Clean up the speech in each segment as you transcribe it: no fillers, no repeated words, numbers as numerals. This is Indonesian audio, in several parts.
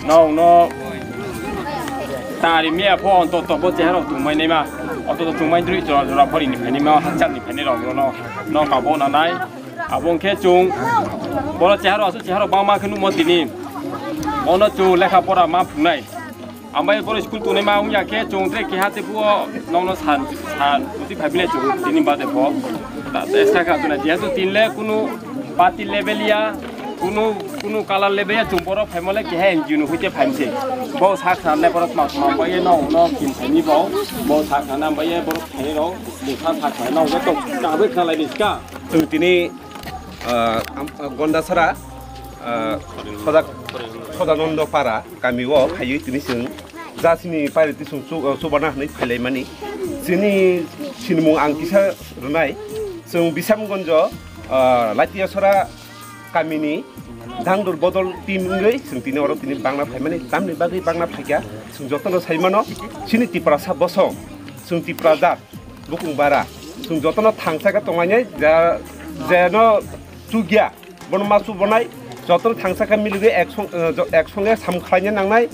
no tari mía po to bo che ro tu mai nei ma to tu mai dri cho ra phori ni phani ma ha chat ni phani ro no ka bo na nai abong ke chung bo che ro ba ma khnu mo tini ono chu lekha pora ma phunai ambai bo school tu nei ma ung ya ke chung tre ki ha te bu no san uti phabile chu tini ba de po ta esta ka tu na dia tu tin le kunu pati levelia kuno kalar lebe ya chumporo family ke hen junu huite famse bo sak san le borok mak ma baye no kin thani bo sak na baye borok thani ro ni kha sak no ga to ka be khala ni ska tu tini gonda sara khodanando para kami wo phayu tini sing jasini pare ti sung subana nei phalai mani sini sinmung angkisa runai sung bisamgonjo latia sara kamini dangdur bodol timngai sung tini oro tini bangna phaimani tamni bagi bangna phaikia sung jotono saimano sini tipra sa boso sung tipra da bukung bara sung jotono thangsa tonganya jeno chugya bonmasu bonai jotono thangsa ka milige eksonge samkhlanya nangnai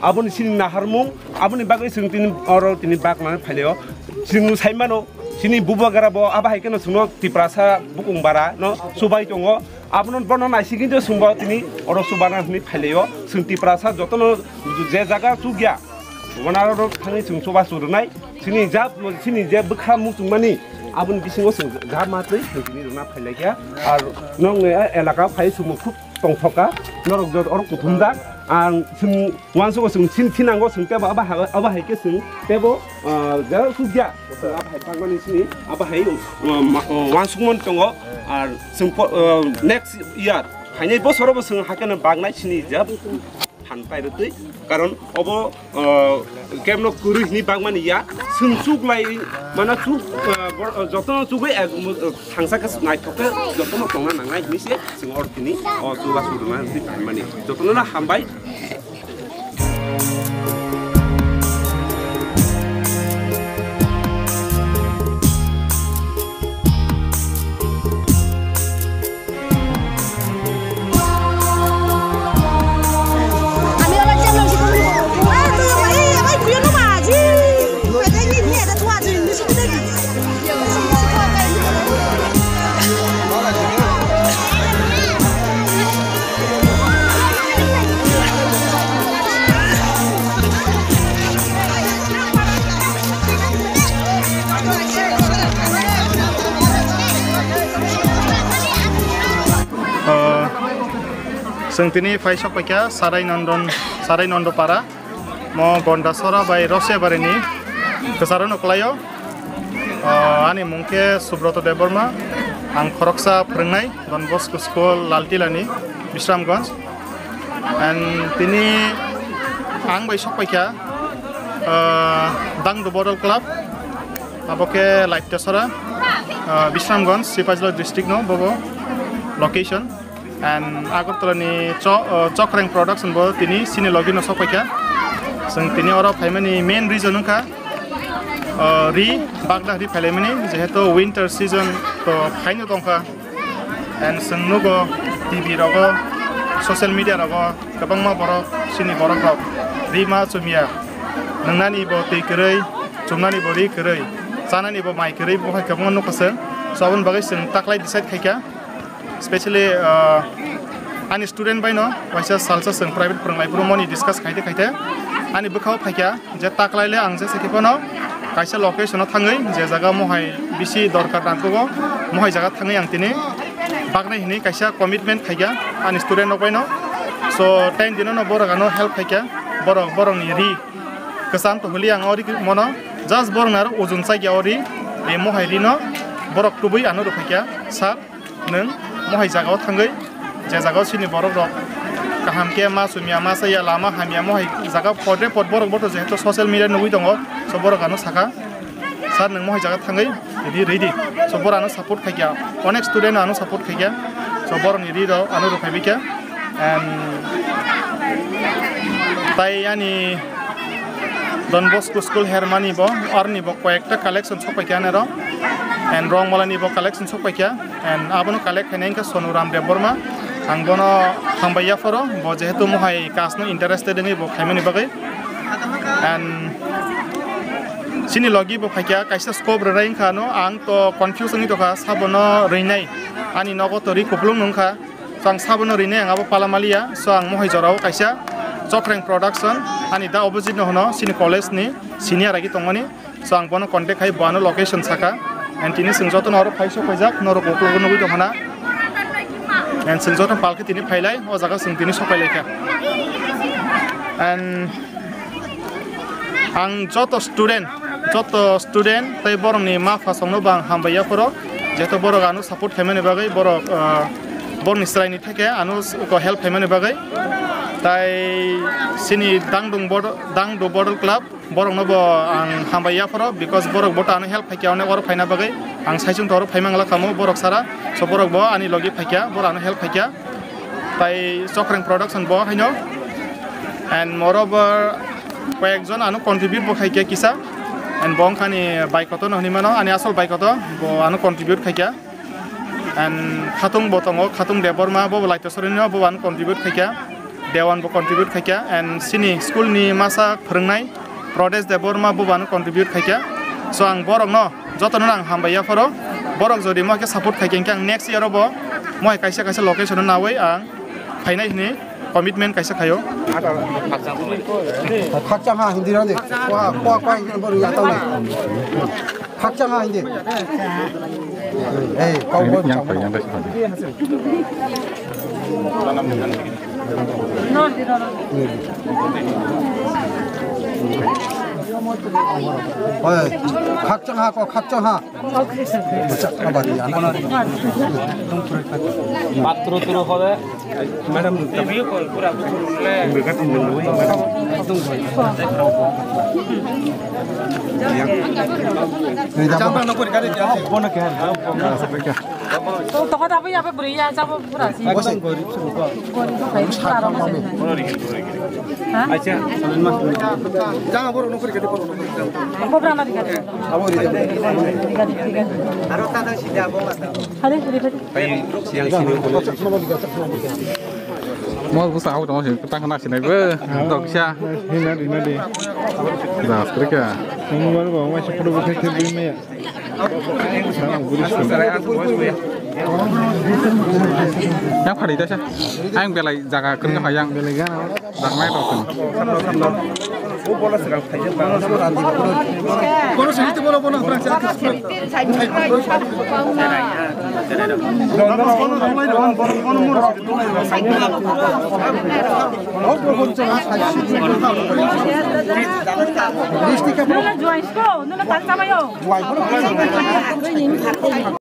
aboni sini naharmung aboni bagi sung tini oro tini bagna phaileo sing saimano sini bubagara bo abai keno sungno tiprasa bukung bara no subai tongo আপনার বর্ণনা আছে কিন্তু সুংবা তিনি অর সুবানা নি ফাইলেও সুংতি প্রাসা যতন যে জায়গা সুগিয়া ওনার থানি সুং সুবা সুরনাই সিনি জাব সিনি যে বখা মুতুমানি আবুন বিসিङो সুং যা মাত্রই সুংনি রনা ফাইলাইয়া আর নং এলাকা ফাই সুমু খুব টংফকা নরক জত অর কুথুমদা आं जों वानसो जों थिनांगौ जों तेबो आबा हायके जों तेबो जा सुगिया आबा हाय पागमानि सिनि आबा हाय वानसुमन दङ आरो जों नेक्स्ट इयार हायनाय बोसोरावबो जों हाकेन बागनाय सिनि जा फानपायरतै कारण अब केमनो कुरुनि बागमानि या जों सुगलाय माना सुग जतन सुगै थांसाके नायथके जतन तंना नांनाय निसे जों अरथिनि सुगा सुदुना माने जतनना हामबाय जों दिनै फाइसक पाइका साराय नन्द पारा म गन्डासरा बाय रसेबारिनि गोसारन अक्लायो आंनि मुंखे सुब्रत देबबर्मा आं खरकसा फोरोंनाय डन बस्क स्कुल लालटिलानि बिश्रामगन्ज एन्ड दिनै आं बायसक पाइका दांद बदल क्लाब आबके लाइटसरा बिश्रामगन्ज सिपाजला डिस्ट्रिक्ट नो बबो location and agartalani chokrang production bo tini sini login sopaika जों tini ora phaimani main reason unka ri bagda ri phaimani jeheto winter season to phaino tongka and जों nugo tv rogo social media rogo kabangma borok sini borok rok ri ma chumia nangani bo tei krei chumnani bo ri krei chanani bo mai krei bo kabangma nokase sabon bagai जों taklai decide khaika especially ani student by no waisa salsa sing private pranglai promoni discuss khaite ani bukhaw phaikya je taklaile ang je sekipono kaisa location thangai je jaga mohai bisi dorkar nangko mohai jaga thangai ang tini bagnai hini kaisa commitment khaikya ani student by no so 10 dino no boragano help khaikya borong ni ri kesam to holi ang ori mono just borong nar ojun saigya ori e mohai ri no borok tubui anu ro khaikya sa nang mohai jaga thangai je jaga sini borok rok kaham ke ma sumia ma saya lama hamia mohai jaga podre pod borok boto je to social media nugui dongo so borok anu saka sar nang mohai jaga thangai ready so borok anu support khaikya onek student anu support khaikya so borok ni ro anu ro khaibikya and tai ani Don Bosco School Hermani bo arni bo koyekta collection sopaikya nero and wrong malani bo collection sopaikya and abono collect henenka Sonuram Deborma ang bono hambaya foro bo jehetu mohai kasno interested ni bo khaimani bagai and sini logi bo phakya kaisa scope rain khano ang to confusion ni to kha sabono reinai ani nogo tori kuplung nungkha so ang sabono reinai ang abo palamalia so ang mohai jorao kaisa Jokreng production ani da opposite no hono sini college ni senior agi tongoni so ang bono contact hai bono location saka and tini singjoto noro phaiso khojak noro kuplung nugui to hana and singjoto palke tini phailai o jaga sing tini sopai lekha and ang joto student tai borong ni ma fasongno bang hambaya poro jeto borok anu support khaimani bagai borok borni srai ni theke anu ko help khaimani bagai tai sini dangdung border club borok no bo ang hambaya poro because borok bota anu help phakya one borok phaina bagai ang saijung tor phaimangla khamu borok sara so borok bo ani logi phakya borok anu help phakya tai Jokreng production bo haino and moreover কয়েকজন আনো contribute bo khaikya kisa and bong khani baikoto no nimano ani asol baikoto bo anu contribute khaikya and khatung botongo khatung deborma bo laitosori no bo anu contribute khaikya dewan bo contribute khaikya and sini school ni masa phrengnai prodes deborma bo anu contribute khaikya so ang borok no jotono ang hambaya foro borok jodi mo ke support khaikya ang next year bo moi kaisa location na wai ang phainai ni commitment kaisa khayo 확장하 힘들어네. 과 이런 거를 야다네. 확장하 힘들. 에이, 까고 확정하. Matro kore madam tapi ko pura le berkat indung madam Jangan nak pergi kali dia. bono ke तो tapi apa beri ya siapa berasi acha Jangan baru nak pergi kali. apa berapa dikali Aro tanda sida bonga. ada beri siang sini Mau busa aku dong sih, kita kena sini gue, dok sih. Ini deh Dah, mereka. kamu baru bawa masih perlu buka kerja ya Yang hari itu sih, yang belai jaga kerja yang belai kan, dah main dong. bola sekarang khaijak bang Bono sedikit bono perang Nula jual itu, nula tak sama yo.